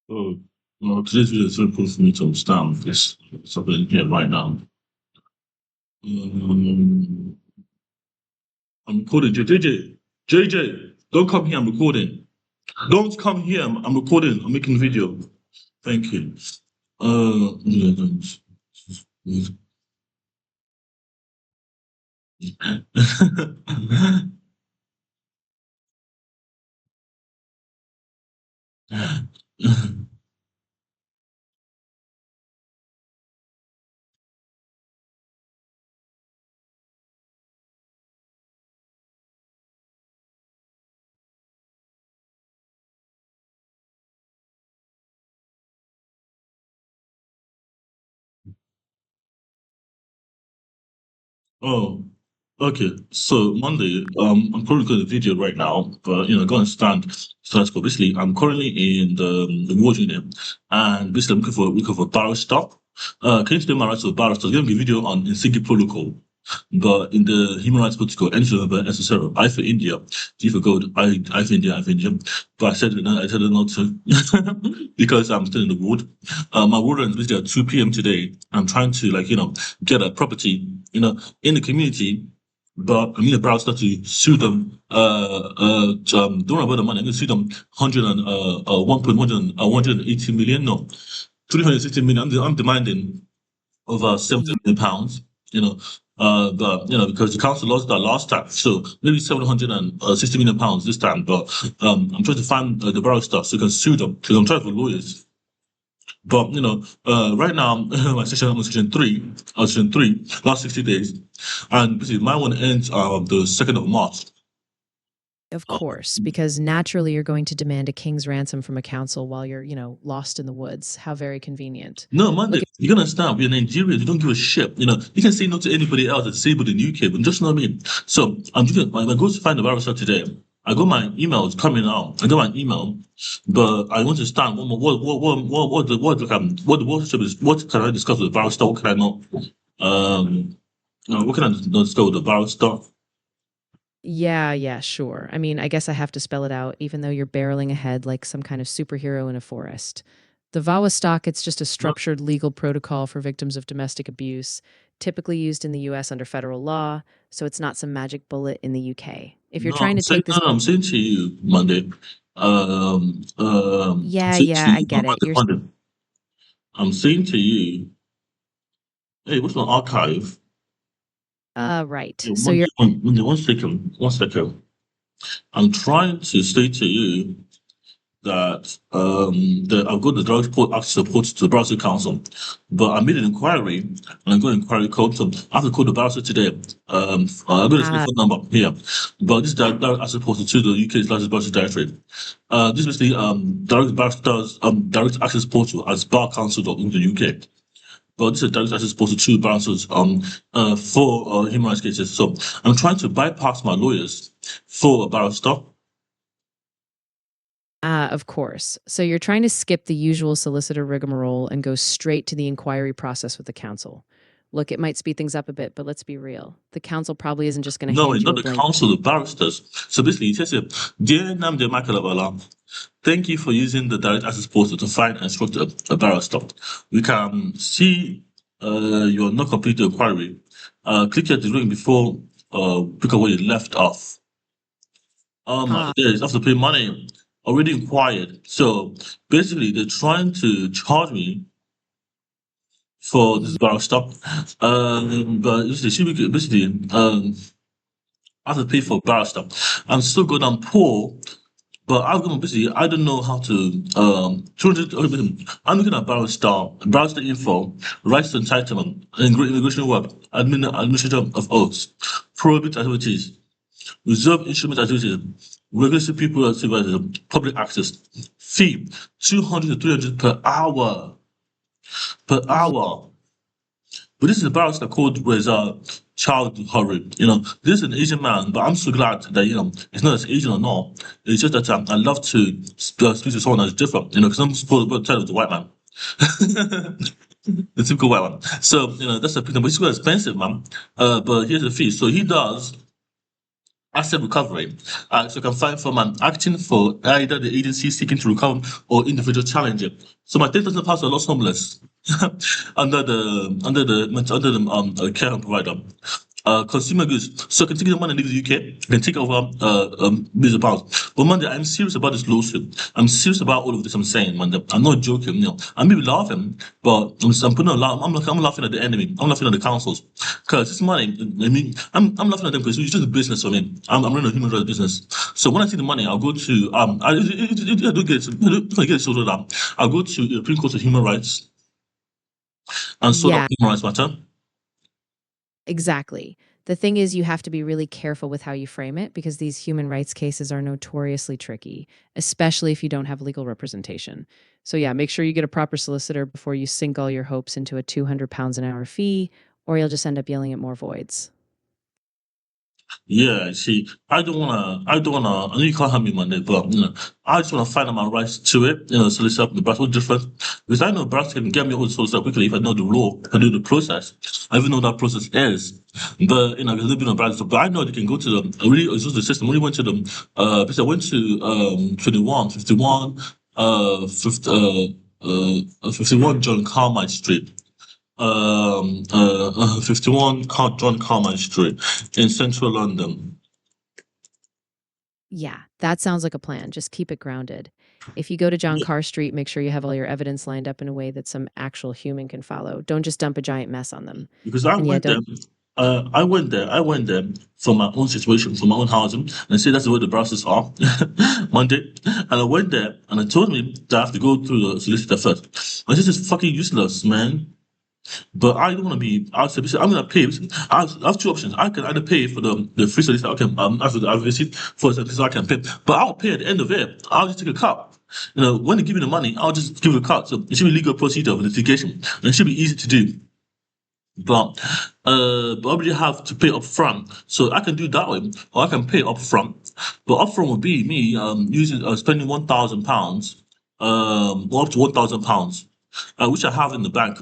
Oh, well, today's video is very important for me to understand this something here right now. Um, I'm recording. JJ, don't come here. I'm recording. Don't come here. I'm recording. I'm making a video. Thank you. Yeah, Oh, okay. So Monday, I'm currently doing a video right now, but go and stand for. Basically, I'm currently in the ward unit, and basically I'm looking for barrister. Can you explain my rights to a barrister? I'm gonna be a video on Insignia Protocol, but in the human rights protocol, anything about necessary. I for India, G for gold. I for India, I for India. But I said it not to because I'm still in the ward. My ward ends basically at 2 p.m. today. I'm trying to get a property in the community, but I need a browser to sue them. Don't worry about the money. I'm going to sue them 180 million. No, 360 million. I'm demanding over 70 Ye- million pounds. But because the council lost that last time, so maybe 760 million pounds this time. But I'm trying to find the borough stuff so I can sue them because I'm trying for lawyers. But right now I'm on section three. Section three, last 60 days, and basically my one ends the 2nd of March. Of Uh, course, because naturally you're going to demand a king's ransom from a council while you're, lost in the woods. How very convenient. no, Monday, Look, you gotta understand, we're Nigerians, you don't give a shit. You can say no to anybody else that's disabled in the UK, but just know what I mean. So I'm doing I go to find the barrister today. I got my emails coming out. I got my email, but I want to stand what the worship is. What can I discuss with the barrister? What can I not? What can I not discuss with the barrister? yeah, sure. I mean, I guess I have to spell it out, even though you're barreling ahead like some kind of superhero in a forest. The VAWA stock, it's just a structured legal protocol for victims of domestic abuse, typically used in the US under federal law, so it's not some magic bullet in the UK. If you're No, trying to take this, I'm saying to you, Monday. I'm saying to yeah, I you, get it. You're Monday. I'm saying to you, hey, what's my archive? right. Yeah, So you're Monday, 1 second, 1 second. I'm trying to say to you that I've got the direct access support to the browser council, but I made an inquiry and I got an inquiry code. So I have to call the browser today. I got a uh, phone number here, but this is direct access support to the UK's largest browser directory. This is the direct access portal as barcouncil.in the UK. But this is direct access portal to browsers for human rights cases. So I'm trying to bypass my lawyers for a barrister. Of course. So you're trying to skip the usual solicitor rigmarole and go straight to the inquiry process with the council. Look, it might speed things up a bit, but let's be real. The council probably isn't just going to No, hand you not a the blank. council, the barristers. So basically, it says here, Dear Namde Makalabala, thank you for using the direct access portal to find and instruct a barrister. We can see you're not complete the inquiry. Click here to link before pick up where you left off. Oh my Ah, days, I have to pay money. Already inquired. So basically, they're trying to charge me for this ye- barrister. But basically, I have to pay for barrister. I'm still good. I'm poor. But I'm going basically, I don't know how to, 200, I'm looking at barrister info, rights to entitlement, immigration work, administrator of oaths, probate activities, reserve instrument activities, regulatory people activities, public access, fee, 200 to 300 per hour, per ye- hour. But this is a barrister called Reza Child Hurry. This is an Asian man, but I'm so glad that, it's not as Asian or not. It's just that I love to speak to someone that's different, because I'm supposed to tell the white man. The typical white one. So, that's a thing, but it's quite expensive, man. But here's the fee. So he does asset recovery. So you can find from an acting for either the agency seeking to recover or individual challenger. So my 10,000 pounds are lost homeless under the care home provider. Consumer goods. So I can take the money and leave the UK. I can take over millions of pounds. But man, I'm serious about this lawsuit. I'm serious about all of this. I'm saying, man, I'm not joking. I may be laughing, but I'm putting a laugh. I'm laughing at the enemy. I'm laughing at the councils because this money. I mean, I'm laughing at them because it's just a business for me. I'm running a human rights business. So when I see the money, I'll go to I do get it. If I get it sorted out, I'll go to the Supreme Court of Human Rights and sort out Yeah, human rights matter. exactly. The thing is, you have to be really careful with how you frame it because these human rights cases are notoriously tricky, especially if you don't have legal representation. So, yeah, make sure you get a proper solicitor before you sink all your hopes into a £200 an hour fee, or you'll just end up yelling at more voids. Yeah, see, I know you can't have me Monday, but I just want to find out my rights to it, so let's up the brass. What's different? Because I know brass can get me all the solicitor quickly if I know the law, I know the process. I even know what that process is. But, because they've been on brass, but I know they can go to them. I really, it's just the system. I really went to them, because I went to, 21, 51, 51 John Carmine Street. 51 John Carmine Street in central London. Yeah, that sounds like a plan. Just keep it grounded. If you go to John Yeah, Carr Street, make sure you have all your evidence lined up in a way that some actual human can follow. Don't just dump a giant mess on them. because I And yeah, went there. don't. I went there for my own situation, for my own housing, and I say that's the way the process are. Monday, and I went there, and I told me that I have to go through the solicitor first. And this is fucking useless, man. But I don't want to be outside. I'm gonna pay. I have two options. I can either pay for the free solicitor. Okay, after the receipt for it, so I can pay. But I'll pay at the end of it. I'll just take a cut. When they give me the money, I'll just give it a cut. So it should be legal procedure of litigation, and it should be easy to do. But I already have to pay up front, so I can do that way, or I can pay up front. But up front would be me using spending £1,000, or up to £1,000, which I have in the bank.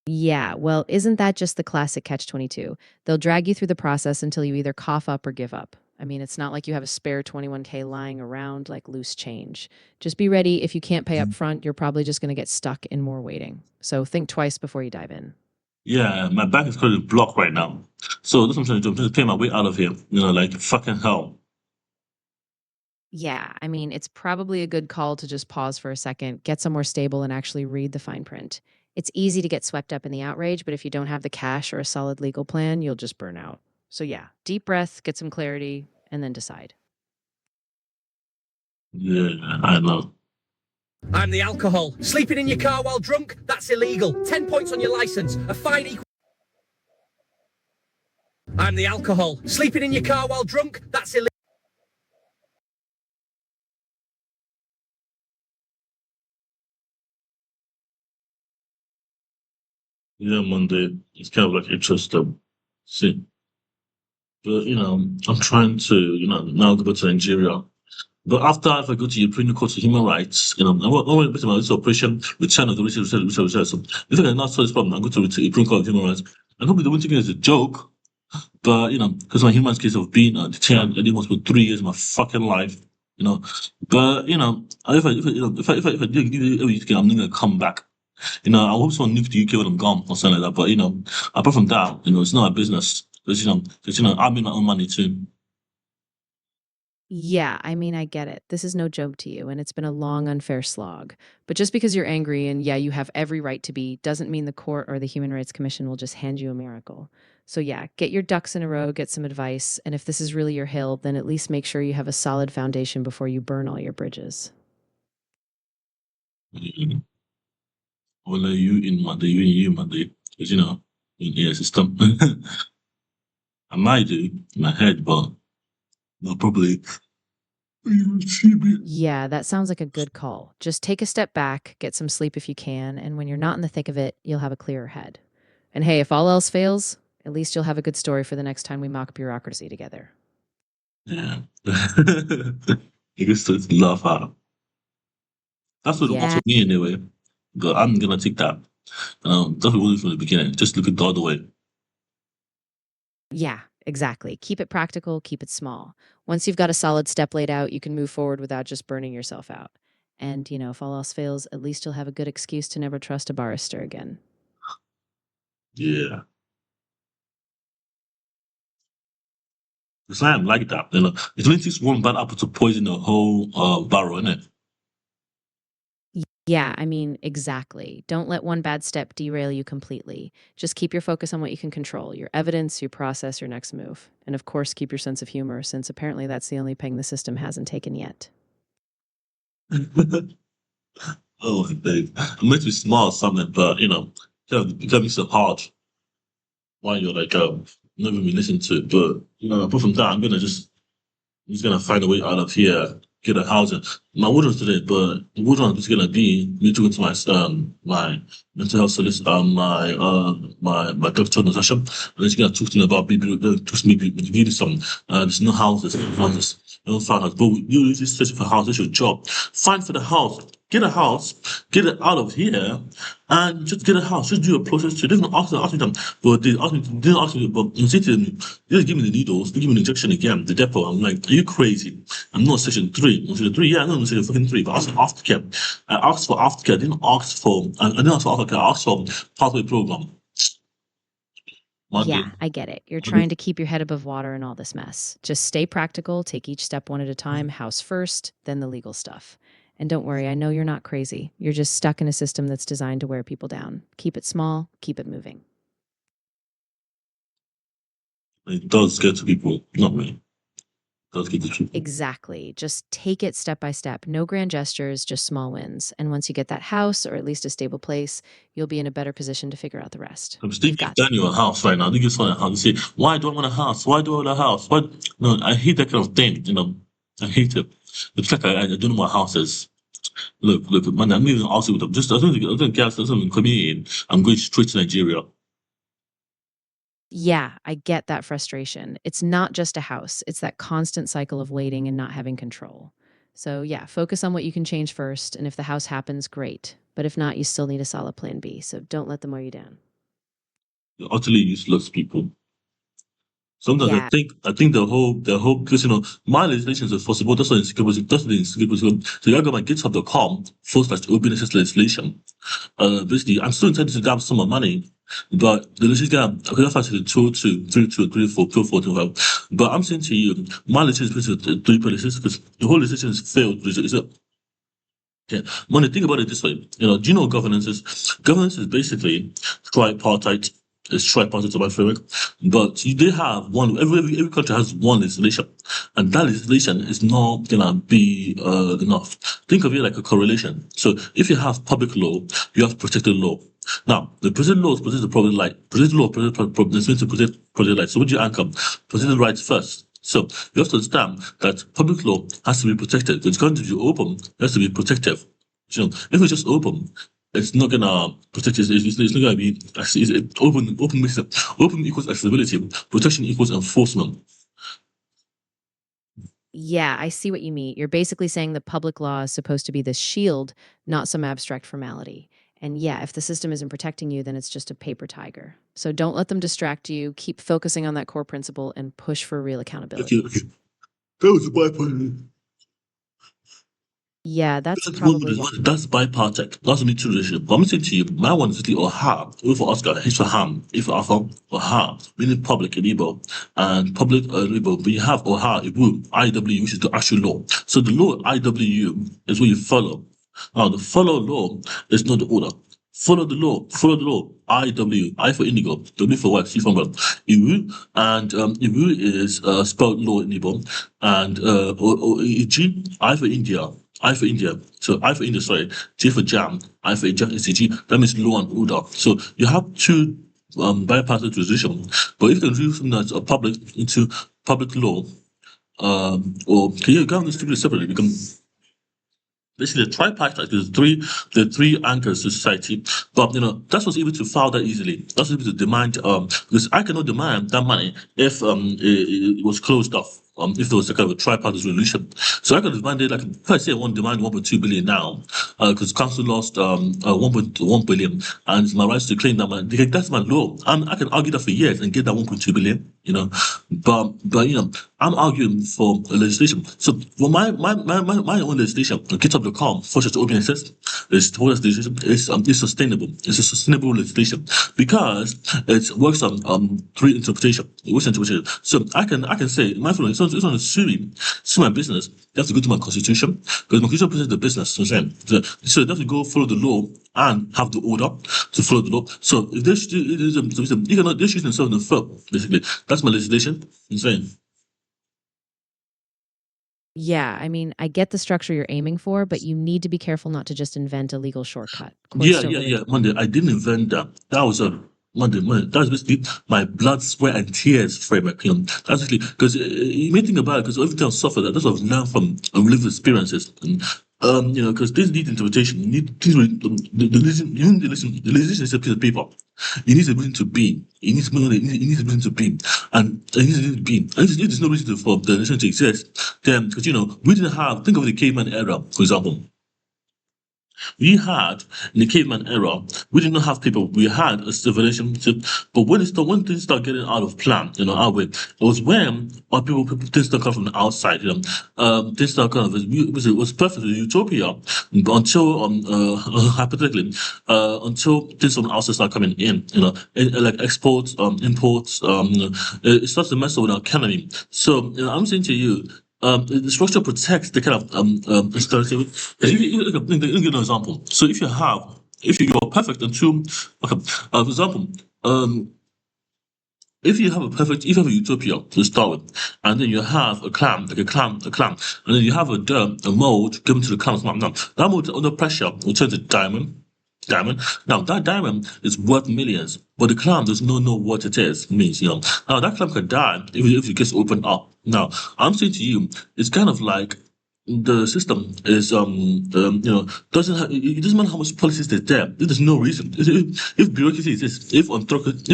Yeah, well, isn't that just the classic catch 22? They'll drag you through the process until you either cough up or give up. I mean, it's not like you have a spare 21K lying around like loose change. Just be ready. If you can't pay up front, you're probably just going to get stuck in more waiting. So think twice before you dive in. Yeah, my bank is currently blocked right now. So that's what I'm trying to do. I'm trying to pay my way out of here. Like fucking hell. Yeah, I mean, it's probably a good call to just pause for a second, get somewhere stable, and actually read the fine print. It's easy to get swept up in the outrage, but if you don't have the cash or a solid legal plan, you'll just burn out. So, yeah, deep breath, get some clarity, and then decide. Yeah, I know. I'm the alcohol. Sleeping in your car while drunk? That's illegal. 10 points on your license. A fine equal. I'm the alcohol. Sleeping in your car while drunk? That's illegal. Yeah, Monday. It's kind of like interesting. See, but I'm trying to now go back to Nigeria. But after if I go to the Supreme Court of Human Rights, I want to about this operation return of the research. So if I can not solve this problem, I'm going to the Supreme Court of Human Rights. And hopefully the one thing is a joke. But because my human case of being detained almost for 3 years of my fucking life, you know. But if I do the UK, I'm gonna come back. I hope someone nuke the UK when I'm gone or something like that. But apart from that, it's not my business. Because I make my own money too. Yeah, I mean, I get it. This is no joke to you, and it's been a long, unfair slog. But just because you're angry and, yeah, you have every right to be, doesn't mean the court or the Human Rights Commission will just hand you a miracle. So, yeah, get your ducks in a row, get some advice, and if this is really your hill, then at least make sure you have a solid foundation before you burn all your bridges. Well, you in Monday, you in Monday, because in the system. I might do in my head, but not probably. Yeah, that sounds like a good call. Just take a step back, get some sleep if you can, and when you're not in the thick of it, you'll have a clearer head. And hey, if all else fails, at least you'll have a good story for the next time we mock bureaucracy together. Yeah. You can start to laugh out. That's what it was Yeah. for me anyway. But I'm gonna take that. That's what it was from the beginning. Just look at the other way. Yeah, Exactly. Keep it practical, keep it small. Once you've got a solid step laid out, you can move forward without just burning yourself out. And, if all else fails, at least you'll have a good excuse to never trust a barrister again. Yeah. Because I am like that. It only takes one bad apple to poison the whole barrel, innit? Yeah, I mean, exactly. Don't let one bad step derail you completely. Just keep your focus on what you can control, your evidence, your process, your next move. And of course, keep your sense of humor, since apparently that's the only peg the system hasn't taken yet. Oh, I'm meant to be smart or something, but it can be so hard while you're like not even listening to it. But apart from that, I'm just gonna find a way out of here, get a housing. My wardrobe's today, but the wardrobe is gonna be me talking to my mental health solicitor, my doctor Natasha, and then she's gonna talk to me about talk to me really some there's no houses, no houses, no farmhouse. But you just searching for a house, that's your job. Find for the house, get a house, get it out of here, and just get a house. Just do a process to. They didn't ask me them, but they didn't ask me. But you say to them, they just give me the needles, they give me the injection again, the depot. I'm like, are you crazy? I'm not section 3. I'm section 3, yeah, I'm not section fucking 3. But I asked for aftercare. I asked for aftercare. I didn't ask for. I didn't ask for aftercare. I asked for pathway program. Monday. Yeah, I get it. You're trying to keep your head above water in all this mess. Just stay practical, take each step one at a time, house first, then the legal stuff. And don't worry, I know you're not crazy. You're just stuck in a system that's designed to wear people down. Keep it small, keep it moving. It does get to people, not me. It does get to people. Exactly. Just take it step by step. No grand gestures, just small wins. And once you get that house or at least a stable place, you'll be in a better position to figure out the rest. I'm still You've give got Daniel a house right now. They give someone a house. They say, why do I want a house? Why do I want a house? Why? No, I hate that kind of thing. I hate it. The fact I don't know what house is. Look, man, I'm not even asking with them. Just, I don't get something coming in. I'm going straight to Nigeria. Yeah, I get that frustration. It's not just a house, it's that constant cycle of waiting and not having control. So, yeah, focus on what you can change first. And if the house happens, great. But if not, you still need a solid plan B. So don't let them wear you down. They're utterly useless people. Sometimes Yeah, I think the whole because my legislation is enforceable. That's what that's what it's so I got my github.com /open access legislation. Basically, I'm still intending to grab some of money, but the legislation I could have actually 2 2 3 2 3 4 4 4 But I'm saying to you, my legislation is basically 3 policies because the whole legislation is failed. Yeah. When you think about it this way, do you know what governance is? Governance is basically tripartite. It's tripartite to my framework, but they have one. Every country has one legislation, and that legislation is not gonna be enough. Think of it like a correlation. So if you have public law, you have protected law. Now, the protected law is protected the public right. Protected law is meant to protect right. So what do you anchor? Protected rights first. So you have to understand that public law has to be protected. It's going to be open, it has to be protective. If it's just open, it's not gonna protect it's not gonna be open equals accessibility, protection equals enforcement. yeah, I see what you mean. You're basically saying the public law is supposed to be this shield, not some abstract formality. And yeah, if the system isn't protecting you, then it's just a paper tiger. So don't let them distract you. Keep focusing on that core principle and push for real Okay, accountability. okay. That was my point. Yeah, that's probably why. That's bipartite. That's me too relationship. But I'm saying to you, my one is the or ha. O for Oscar, H for ham, A for alpha, or ha, meaning public in Igbo. And public Igbo, but you have or ha, Ibu, IW, which is the actual law. So the law IW is what you follow. Now the follow law is not the order. Follow the law. Follow the law. IW. I for indigo. W for white. C for umbrella. Iwu. And Iwu is spelled law in Igbo. And G. I for India. I for India. So I for India, sorry. J for jam. I for ECG. That means law and order. So you have two bipartisan jurisdiction. But if you can do something that's public into public law, or can you govern this separately? Because basically the tripartite is the three anchors to society. But that's what's able to file that easily. That's able to demand because I cannot demand that money if it was closed off. if there was a kind of a tripartite resolution. So I could have demanded, like, per se, I want to demand 1.2 billion now, because council lost 1.1 billion, and it's my rights to claim that. That's my law. I can argue that for years and get that 1.2 billion, but I'm arguing for legislation. So for my own legislation, get up the calm, forces to open access. This legislation is sustainable. It's a sustainable legislation because it works on three interpretation. So I can say, my friend, it's not a sue my business. They have to go to my constitution because my constitution presents the business. So they have to go follow the law and have the order to follow the law. So if they shoot themselves in the foot, basically. That's my legislation. I'm saying. Yeah, I mean, I get the structure you're aiming for, but you need to be careful not to just invent a legal shortcut. Monday. I didn't invent that. That was a Monday. That was basically my blood, sweat, and tears framework. That's basically because you may think about it because every time I suffer that, that's what I've learned from lived experiences. Because this needs interpretation. You need the legislation is a piece of paper. It needs a reason to be. It needs a reason to be, and it needs a reason to be. And if there's no reason for the nation to exist, then because we didn't have. Think of the caveman era, for example. We had in the caveman era, we did not have people. We had a civilization, but when things start getting out of plan, our way, it was when our people things start coming from the outside. Things start kind of it was perfect utopia until hypothetically until things from the outside start coming in. Like exports, imports. It starts to mess up with our economy. So I'm saying to you. The structure protects the kind of instability. Let me give you an example. So if you're perfect until, okay, for example, if you have a utopia to start with, and then you have a clam, and then you have a mold given to the clam. Now that mold under pressure will turn to diamond. Now that diamond is worth millions, but the clam does not know what it is. Means now that clam can die if it gets opened up. Now I'm saying to you, it's kind of like the system is doesn't have, it doesn't matter how much policies there's there. There's no reason. If bureaucracy exists, if autocracy,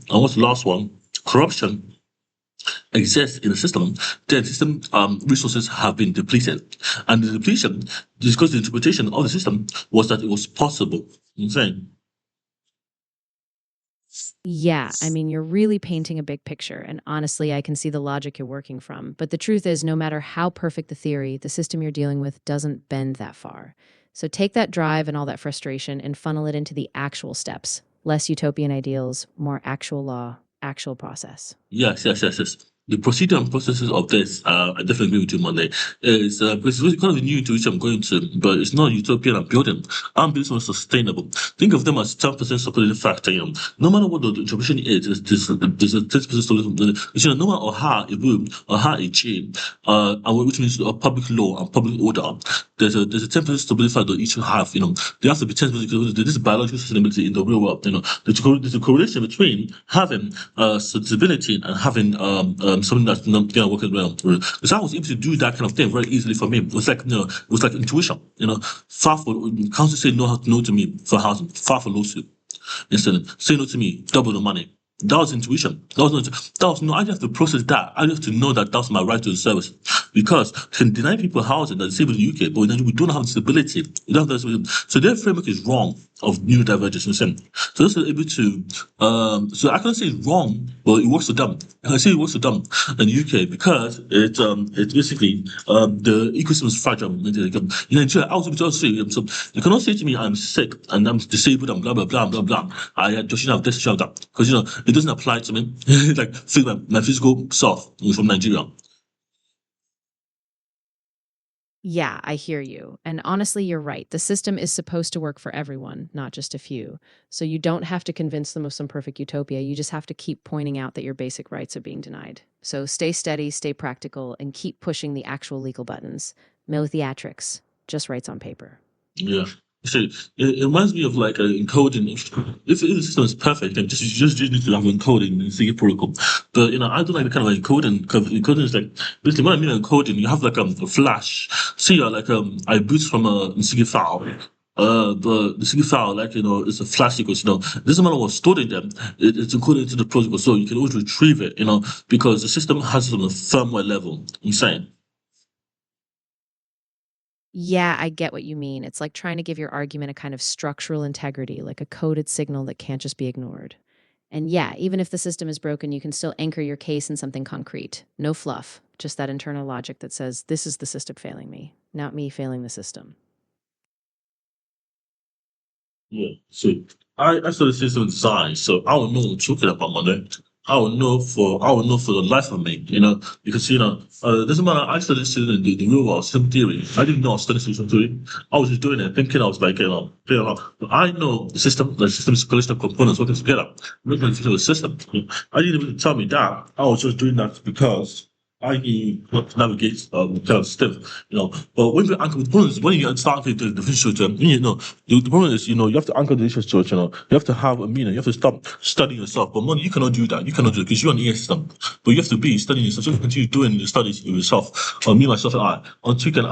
and what's the last one? Corruption exists in the system, then system resources have been depleted. And the depletion is because the interpretation of the system was that it was possible. I'm saying. Yeah, I mean, you're really painting a big picture, and honestly, I can see the logic you're working from. But the truth is, no matter how perfect the theory, the system you're dealing with doesn't bend that far. So take that drive and all that frustration and funnel it into the actual steps. Less utopian ideals, more actual law, actual process. Yes. The procedure and processes of this, I definitely agree with you, Monday. Is because it's kind of new to which I'm going to, but it's not utopian. I'm building something sustainable. Think of them as 10% supporting factor. No matter what the interpretation is, there's a 10% solution. No matter how it will or how it change, and which means a public law and public order. There's a 10% stability factor each have. There has to be 10% because this is biological sustainability in the real world. There's a correlation between having stability and having something that's not working well. Because I was able to do that kind of thing very easily for me. It was like it was like intuition. Far for council say no to me for housing, far for lawsuit. Instead, say no to me, double the money. That was intuition. I just have to process that. I just have to know that that's my right to the service. Because you can deny people housing that's disabled in the UK, but then we don't have stability. We don't have that. So their framework is wrong of new divergence. So just able to, so I can say it's wrong, but it works for them. I say it works for them in the UK because it's basically, the ecosystem is fragile. In Nigeria, I was able to say, so you cannot say to me, I'm sick and I'm disabled and blah, blah, blah, blah, blah. I just shouldn't have this, shouldn't have that. Because, it doesn't apply to me. Like, my physical self from Nigeria. Yeah, I hear you. And honestly, you're right. The system is supposed to work for everyone, not just a few. So you don't have to convince them of some perfect utopia. You just have to keep pointing out that your basic rights are being denied. So stay steady, stay practical, and keep pushing the actual legal buttons. No theatrics, just rights on paper. Yeah. So it reminds me of like encoding. If the system is perfect, then you just need to have encoding in Secret Protocol. But I don't like the kind of encoding. Encoding is like basically what I mean encoding. You have like a flash. See, like I boot from a Secret file. the secret file, like it's a flash sequence. Doesn't matter what's stored in them. It's encoded into the protocol, so you can always retrieve it. Because the system has it on a firmware level. I'm saying. Yeah, I get what you mean. It's like trying to give your argument a kind of structural integrity, like a coded signal that can't just be ignored. And yeah, even if the system is broken, you can still anchor your case in something concrete. No fluff, just that internal logic that says, this is the system failing me, not me failing the system. Yeah. So I studied system design, so I would know what I'm talking about Monday. I would know for the life of me, because doesn't matter. I studied the real world system theory. I didn't know I was studying system theory. I was just doing it, thinking I was like, but I know the system is a collection of components working together, making it into a system. I didn't even tell me that. I was just doing that because I knew what to navigate kind of stuff, But when you anchor the problem is when you start with the visual term, the problem is, you have to anchor the visual structure, You have to have a meaning. You have to stop studying yourself. But money, you cannot do that. You cannot do it because you're an ES system. But you have to be studying yourself. So you continue doing the studies yourself. Me, myself, and I. Until you can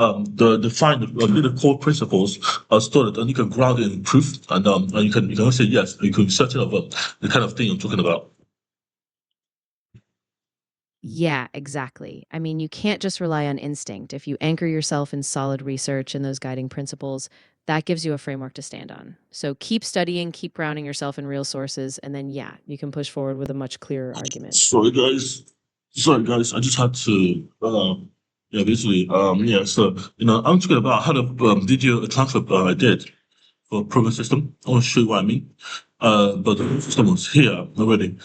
define the core principles, store it, and you can ground it in proof, and you can say yes. You can be certain of the kind of thing I'm talking about. Yeah, exactly. I mean, you can't just rely on instinct. If you anchor yourself in solid research and those guiding principles, that gives you a framework to stand on. So keep studying, keep grounding yourself in real sources, and then, yeah, you can push forward with a much clearer argument. Sorry, guys. Sorry, guys. I just had to. Yeah, basically. Yeah. So, I'm talking about how the video transfer I did for program system. I want to show you what I mean. But the program system was here already.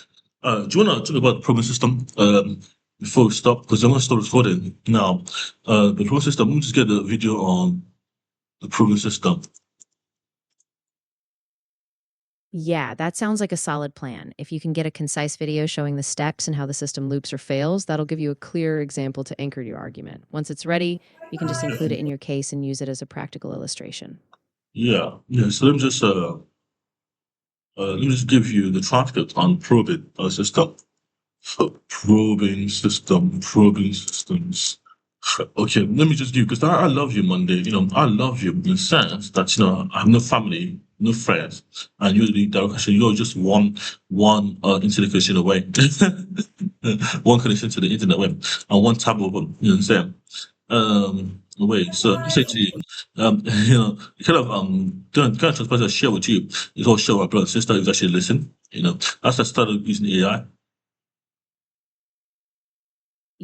Do you want to talk about the program system before we stop? Because I'm going to stop recording now. The program system. Let me just get the video on the program system. Yeah, that sounds like a solid plan. If you can get a concise video showing the steps and how the system loops or fails, that'll give you a clear example to anchor your argument. Once it's ready, you can just include it in your case and use it as a practical illustration. Yeah. Yeah. So let me just give you the transcript on probing system. Probing systems. Okay, let me just give because I love you, Monday. I love you in the sense that I have no family, no friends, and you're the direction. You're just one internet connection away, one connection to the internet away, and one tab over. You know what I'm saying? Wait. So I say to you, kind of kind of transparency I share with you is all share with my brother and sister who's actually listen. As I started using AI.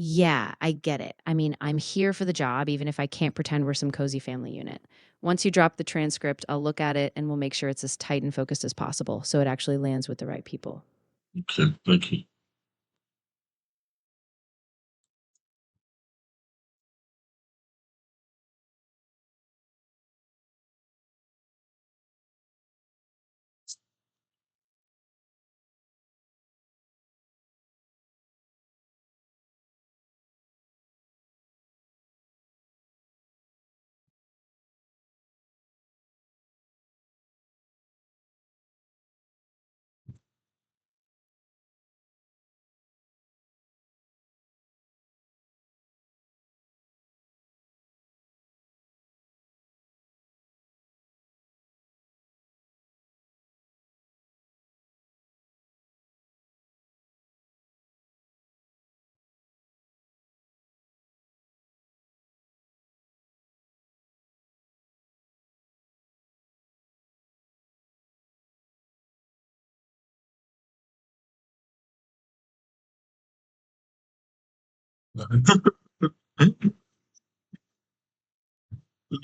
Yeah, I get it. I mean, I'm here for the job, even if I can't pretend we're some cozy family unit. Once you drop the transcript, I'll look at it and we'll make sure it's as tight and focused as possible so it actually lands with the right people. Okay, thank you.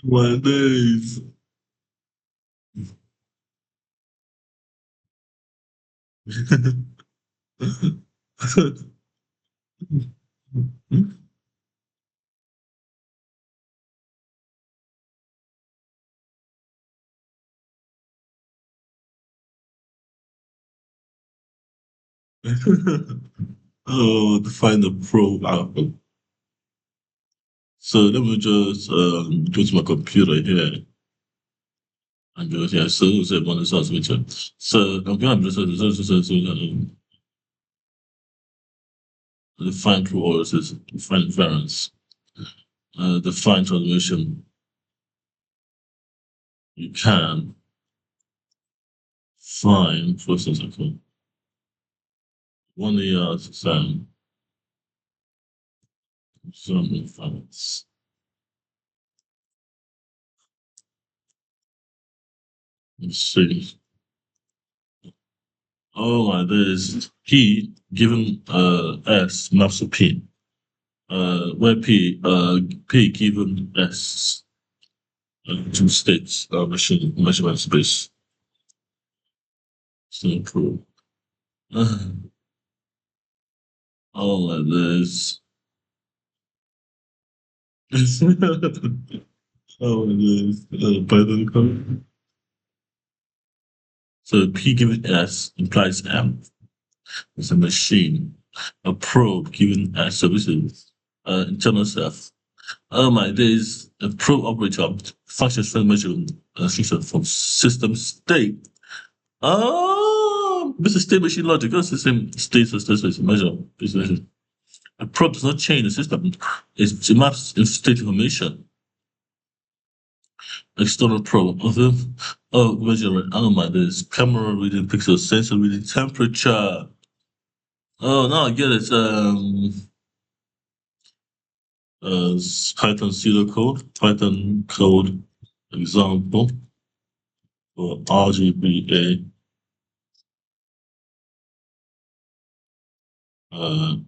My days. Oh, to find the pro album. So let me just go to my computer here and go, yeah, so it's one of the which so I'm going to just define true orders, define variance, define transmission. you can find, for example, 1 year some facts. Let's see. Oh, there's P given S maps of P. Where P given S two states measurement space. So cool. Oh, there's oh, there's Python code. So P given S implies M. It's a machine. A probe given S, so this is internal self. Oh my days, a probe operator functions for measuring system from system state. Oh, this is state machine logic. That's the same state as this is measure. A probe does not change the system. It maps in state information. External probe. Oh, measure. Oh my days. Camera reading pixels, sensor reading temperature. Oh, now I get it. Python pseudocode, Python code example for RGBA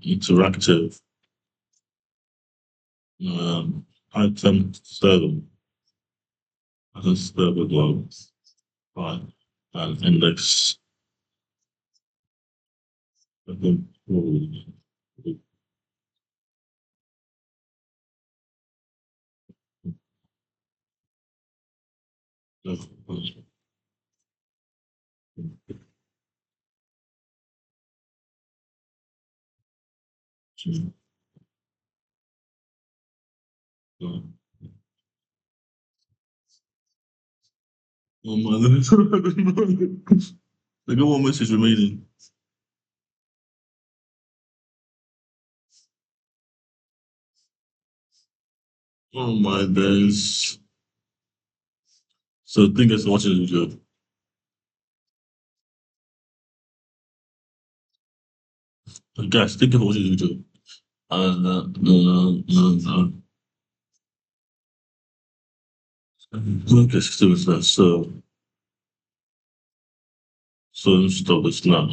interactive Python 7, Python 7 logs, fine, and index. Python code. Oh my god. I got one message remaining. Oh my days. So think it's watching the video. Guys, think of watching the video. Okay, so, so let's stop this now.